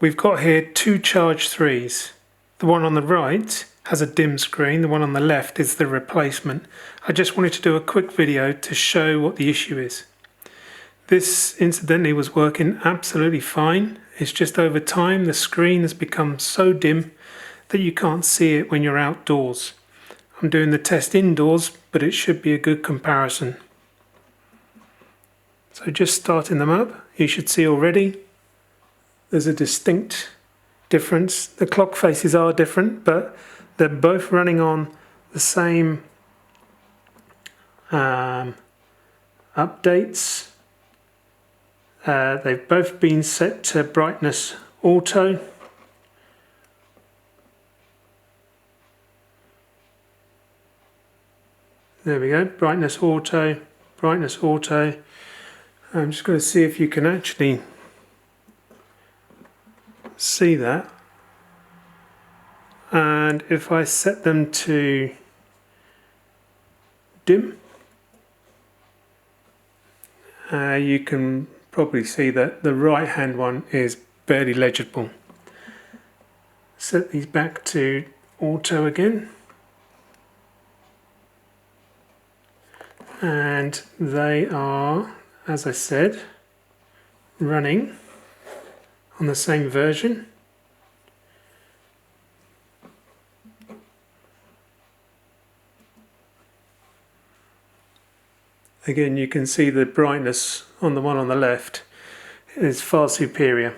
we've got here two Charge 3s. The one on the right has a dim screen, the one on the left is the replacement. I just wanted to do a quick video to show what the issue is. This incidentally was working absolutely fine. It's just over time the screen has become so dim that you can't see it when you're outdoors. I'm doing the test indoors, but it should be a good comparison. So just starting them up, you should see already there's a distinct difference. The clock faces are different, but they're both running on the same updates. They've both been set to brightness auto. There we go, brightness auto, brightness auto. I'm just going to see if you can actually see that. And if I set them to dim, you can probably see that the right hand one is barely legible. Set these back to auto again. And they are, as I said, running on the same version. Again, you can see the brightness on the one on the left is far superior.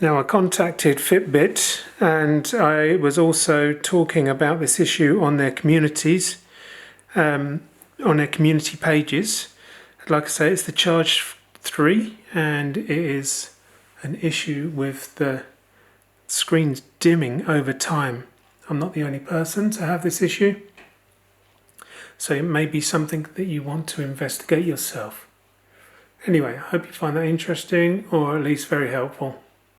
Now, I contacted Fitbit and I was also talking about this issue on their communities, on their community pages. Like I say, it's the Charge 3 and it is an issue with the screens dimming over time. I'm not the only person to have this issue, so it may be something that you want to investigate yourself. Anyway, I hope you find that interesting or at least very helpful.